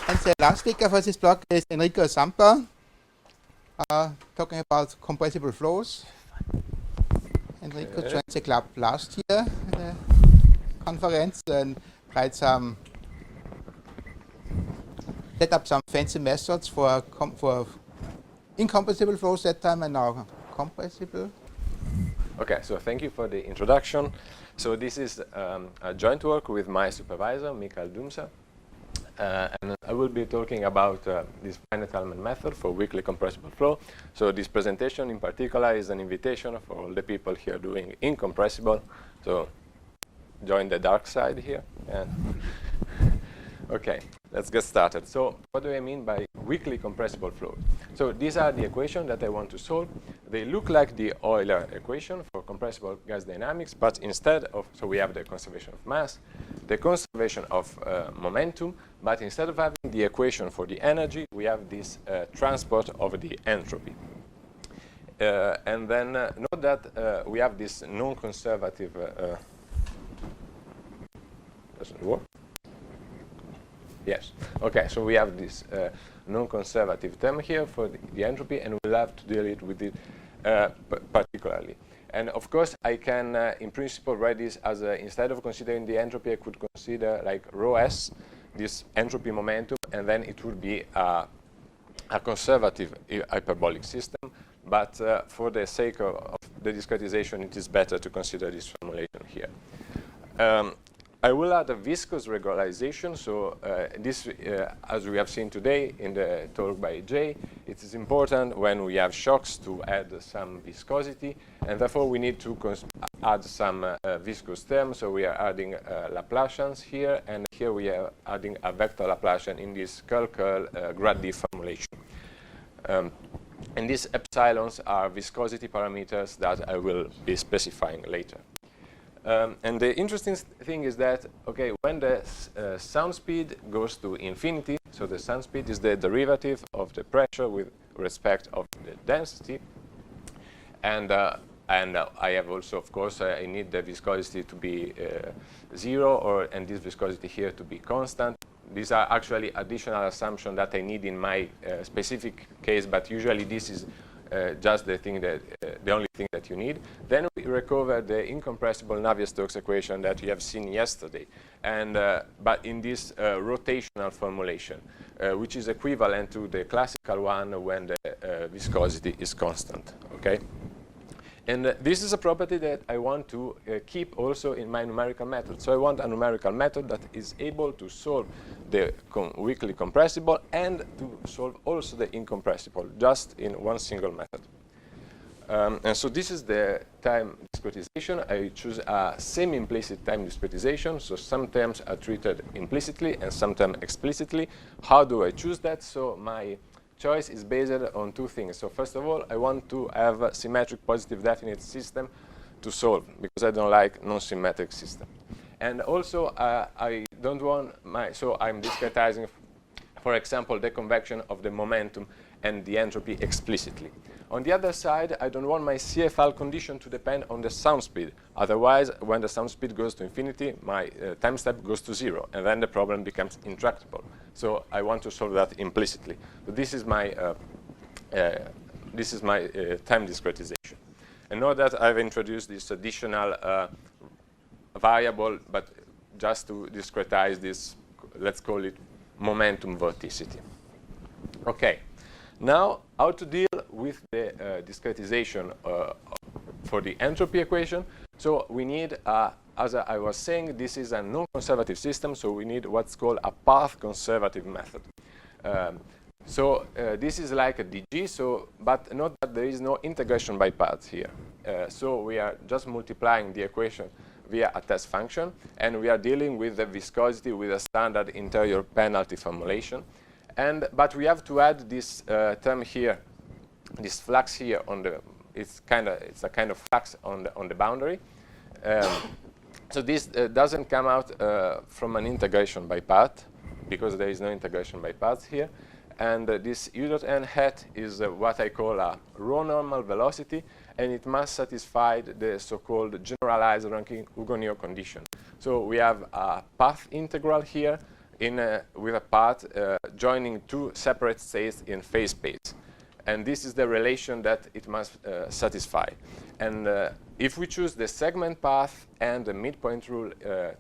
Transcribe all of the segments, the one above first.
And the last speaker for this block is Enrico Zampas, talking about compressible flows. Enrico joined the club last year at the conference and tried set up some fancy methods for incompressible flows that time and now compressible. Okay, so thank you for the introduction. So this is a joint work with my supervisor, Michael Dumsa. And I will be talking about this finite element method for weakly compressible flow. So this presentation in particular is an invitation for all the people here doing incompressible. So join the dark side here. And okay, let's get started. So what do I mean by weakly compressible flow? So these are the equations that I want to solve. They look like the Euler equation for compressible gas dynamics, but instead of, so we have the conservation of mass, the conservation of momentum, but instead of having the equation for the energy, we have this transport of the entropy. And then note that we have this non-conservative, doesn't work? Yes. Okay, so we have this non-conservative term here for the entropy, and we'll have to deal with it particularly. And of course, I can, in principle, write this as instead of considering the entropy, I could consider like rho s, this entropy momentum, and then it would be a conservative hyperbolic system. But for the sake of the discretization, it is better to consider this formulation here. I will add a viscous regularization. So this, as we have seen today in the talk by Jay, it is important when we have shocks to add some viscosity, and therefore we need to add some viscous terms. So we are adding Laplacians here, and here we are adding a vector Laplacian in this curl-curl grad D formulation. And these epsilons are viscosity parameters that I will be specifying later. And the interesting thing is that, okay, when the sound speed goes to infinity, so the sound speed is the derivative of the pressure with respect of the density, and I have also, of course, I need the viscosity to be 0, and this viscosity here to be constant. These are actually additional assumptions that I need in my specific case, but usually this is just the thing that the only thing that you need. Then we recover the incompressible Navier-Stokes equation that you have seen yesterday, and but in this rotational formulation, which is equivalent to the classical one when the viscosity is constant. Okay. And this is a property that I want to keep also in my numerical method. So I want a numerical method that is able to solve the weakly compressible and to solve also the incompressible, just in one single method. And so this is the time discretization. I choose a semi-implicit time discretization. So some terms are treated implicitly and some terms explicitly. How do I choose that? So my choice is based on two things. So first of all, I want to have a symmetric positive definite system to solve, because I don't like non-symmetric system. And also, I don't want so I'm discretizing, for example, the convection of the momentum and the entropy explicitly. On the other side, I don't want my CFL condition to depend on the sound speed. Otherwise, when the sound speed goes to infinity, my time step goes to 0, and then the problem becomes intractable. So I want to solve that implicitly. So this is my time discretization. And note that I've introduced this additional variable, but just to discretize this, let's call it momentum vorticity. Okay. Now, how to deal with the discretization for the entropy equation? So we need, as I was saying, this is a non-conservative system, so we need what's called a path-conservative method. So this is like a DG, so, but note that there is no integration by paths here. So we are just multiplying the equation via a test function, and we are dealing with the viscosity with a standard interior penalty formulation. But we have to add this term here, this flux here on the. It's a kind of flux on the boundary. So this doesn't come out from an integration by path, because there is no integration by paths here. And this u dot n hat is what I call a rho normal velocity, and it must satisfy the so-called generalized Rankine-Hugoniot condition. So we have a path integral here, with a path joining two separate states in phase space. And this is the relation that it must satisfy. And if we choose the segment path and the midpoint rule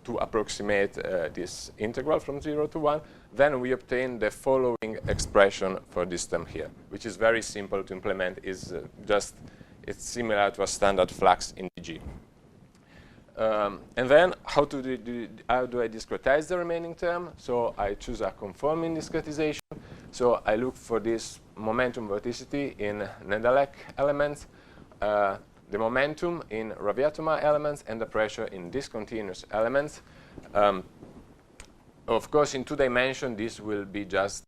to approximate this integral from 0 to 1, then we obtain the following expression for this term here, which is very simple to implement. It's similar to a standard flux in DG. And then how do I discretize the remaining term? So I choose a conforming discretization. So I look for this momentum vorticity in Nedelec elements, the momentum in Raviatoma elements, and the pressure in discontinuous elements. Of course, in 2 dimensions, this will be just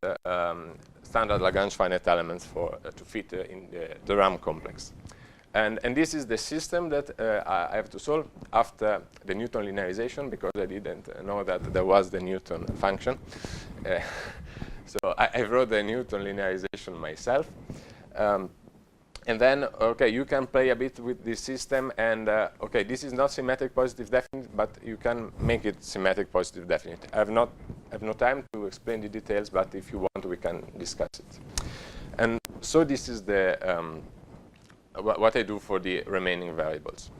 standard Lagrange finite elements to fit in the RAM complex. And this is the system that I have to solve after the Newton linearization, because I didn't know that there was the Newton function. So I wrote the Newton linearization myself. And then, okay, you can play a bit with this system. And, okay, this is not symmetric positive definite, but you can make it symmetric positive definite. I have no time to explain the details, but if you want, we can discuss it. And so this is the what I do for the remaining variables.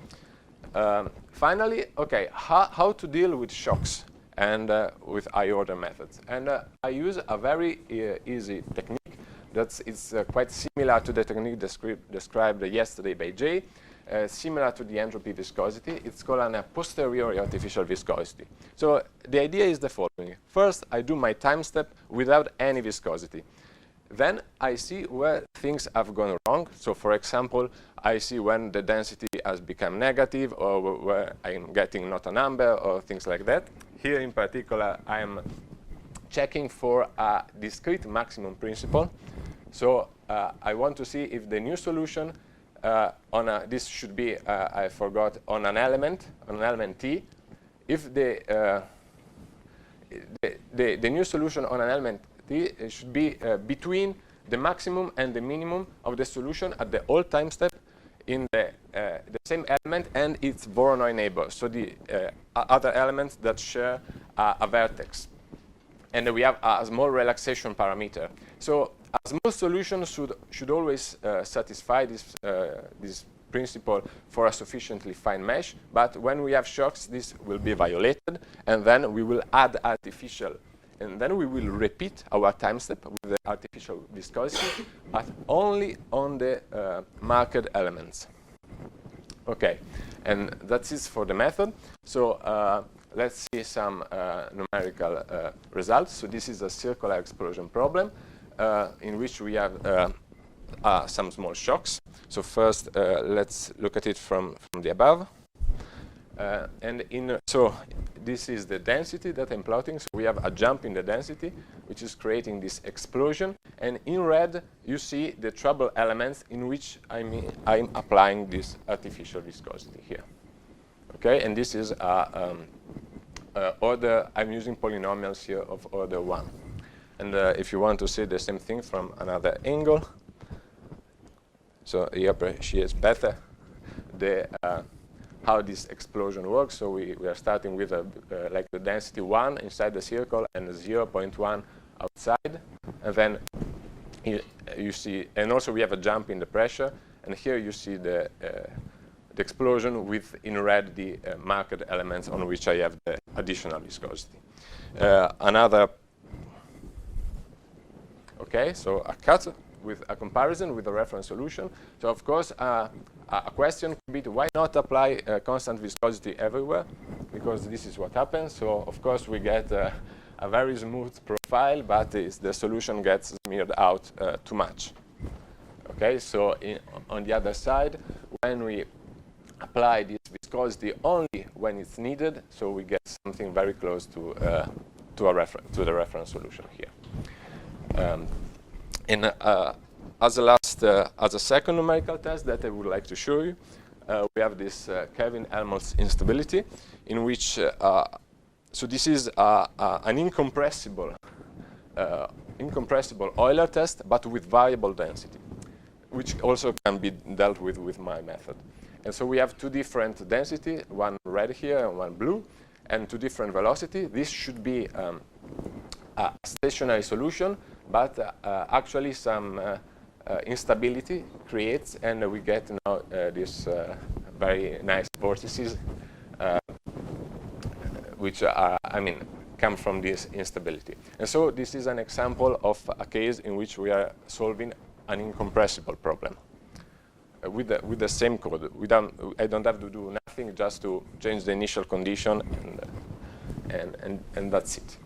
Finally, okay, how to deal with shocks and with high-order methods. And I use a very easy technique that's quite similar to the technique described yesterday by Jay, similar to the entropy viscosity. It's called a posteriori artificial viscosity. So the idea is the following. First, I do my time step without any viscosity. Then I see where things have gone wrong. So for example, I see when the density has become negative, or where I'm getting not a number, or things like that. Here in particular, I'm checking for a discrete maximum principle. So I want to see if the new solution this should be, I forgot, on an element T. If the new solution on an element T should be between the maximum and the minimum of the solution at the all time step in the same element and its Voronoi neighbor, so the other elements that share a vertex. And we have a small relaxation parameter. So a small solution should always satisfy this principle for a sufficiently fine mesh, but when we have shocks, this will be violated, and then we will add artificial. And then we will repeat our time step with the artificial viscosity, but only on the marked elements. Okay, and that's it for the method. So let's see some numerical results. So this is a circular explosion problem in which we have some small shocks. So first, let's look at it from the above. So this is the density that I'm plotting. So we have a jump in the density, which is creating this explosion. And in red, you see the trouble elements in which I'm applying this artificial viscosity here. Okay, and this is order. I'm using polynomials here of order 1. And if you want to see the same thing from another angle, so you appreciate better how this explosion works. So we are starting with like the density 1 inside the circle and 0.1 outside, and then you see, and also we have a jump in the pressure, and here you see the explosion with in red the marked elements on which I have the additional viscosity. Okay, so a cut with a comparison with the reference solution. So of course, a question could be why not apply constant viscosity everywhere? Because this is what happens. So of course, we get a very smooth profile, but the solution gets smeared out too much. Okay, so on the other side, when we apply this viscosity only when it's needed, so we get something very close to the reference solution here. As a second numerical test that I would like to show you, we have this Kelvin-Helmholtz instability, in which so this is an incompressible Euler test, but with variable density, which also can be dealt with my method. And so we have two different density, one red here and one blue, and two different velocity. This should be a stationary solution, but actually some instability creates, and we get now this very nice vortices, which are, come from this instability. And so this is an example of a case in which we are solving an incompressible problem with the same code. I don't have to do nothing, just to change the initial condition, and that's it.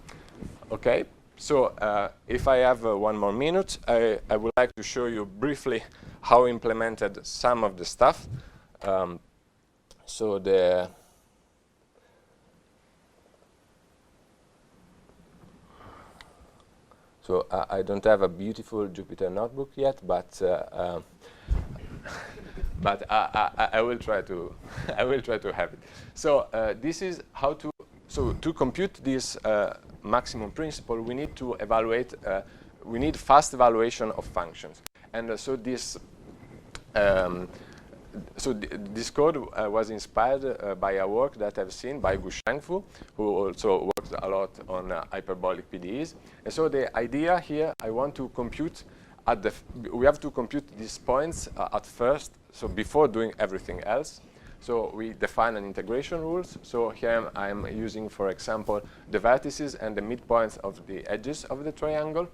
Okay. So if I have 1 more minute, I would like to show you briefly how we implemented some of the stuff. So I don't have a beautiful Jupyter notebook yet, but but I will try to have it. So this is how to compute this maximum principle. We need to evaluate. We need fast evaluation of functions, and so this. This code was inspired by a work that I've seen by Gu Shangfu, who also works a lot on hyperbolic PDEs. And so the idea here, I want to compute we have to compute these points at first, so before doing everything else. So we define an integration rules. So here I'm using, for example, the vertices and the midpoints of the edges of the triangle.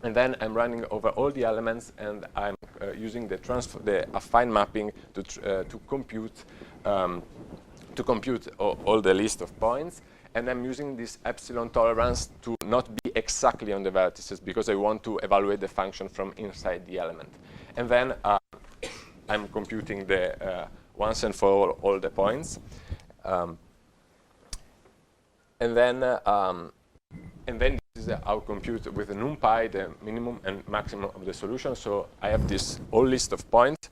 And then I'm running over all the elements, and I'm using the affine mapping to compute all the list of points. And I'm using this epsilon tolerance to not be exactly on the vertices, because I want to evaluate the function from inside the element. And then I'm computing the once and for all the points. And then this is how compute with a NumPy the minimum and maximum of the solution. So I have this whole list of points,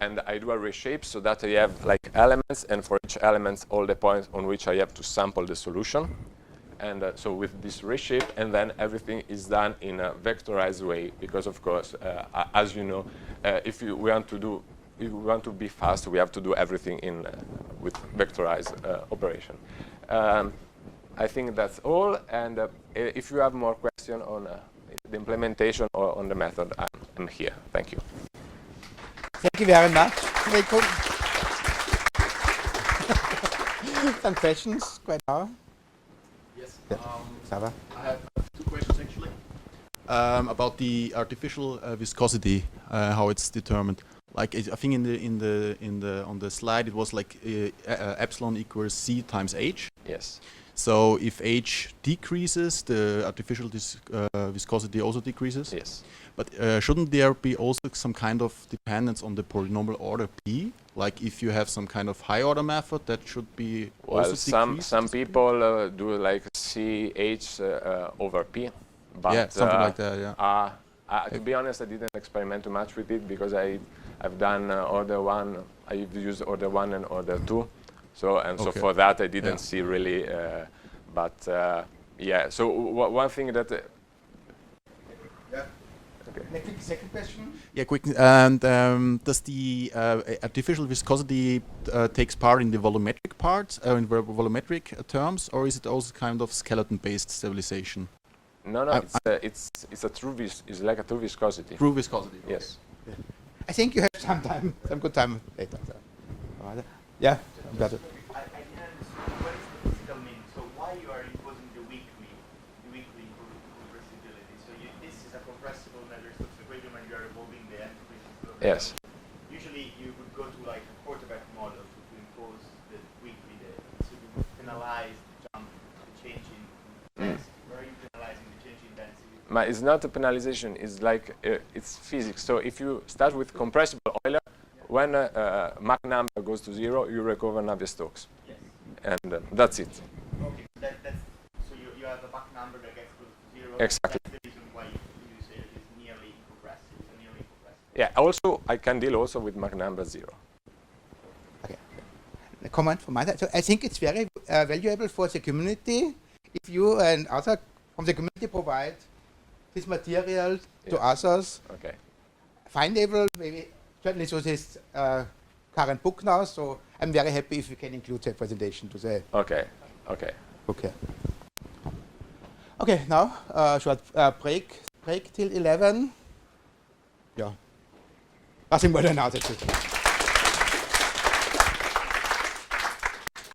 and I do a reshape so that I have like elements, and for each element all the points on which I have to sample the solution. And so with this reshape, and then everything is done in a vectorized way, because of course, as you know, if we want to be fast, we have to do everything in with vectorized operation. I think that's all, and if you have more questions on the implementation or on the method, I'm here. Thank you. Thank you very much, Enrico. Some questions right now? Yes. Sava? I have 2 questions actually. About the artificial viscosity, how it's determined. Like I think on the slide it was like epsilon equals c times h. Yes. So if h decreases, the artificial viscosity also decreases. Yes. But shouldn't there be also some kind of dependence on the polynomial order p? Like if you have some kind of high order method, that should be also decreased? Some people do like ch over p. But, yeah, something like that. Yeah. To be honest, I didn't experiment too much with it, because I've done order 1. I've used order 1 and order 2. So for that I didn't see really, yeah. So one thing that. Yeah. Okay. Second question. Yeah, quick. And does the artificial viscosity takes part in the volumetric part, in volumetric terms, or is it also kind of skeleton-based stabilization? No, it's a true it's like a true viscosity. True viscosity. Yes. Yeah. I think you have some good time later. So. Yeah. Better. I didn't understand what is the physical mean. So why you are imposing the weekly compressibility? So this is a compressible measure of the equation when you are evolving the entropy. Yes. Usually you would go to like a quarterback model to impose the weekly data. So you would penalize the change in density. Where are you penalizing the change in density? It's not a penalization. It's like it's physics. So if you start with compressible Euler, when Mach number goes to 0, you recover Navier-Stokes. Yes. And that's it. Okay, so you have a Mach number that gets close to 0. Exactly. That's the reason why you say it is nearly compressive. It's nearly compressive. Yeah, also, I can deal also with Mach number 0. Okay. A comment from my side. So I think it's very valuable for the community if you and others from the community provide this material to others. Okay. Findable, maybe. Certainly, so this current book now, so I'm very happy if we can include the presentation to the Okay. book here. Okay, now short break till 11. Yeah, nothing more than now. That's it.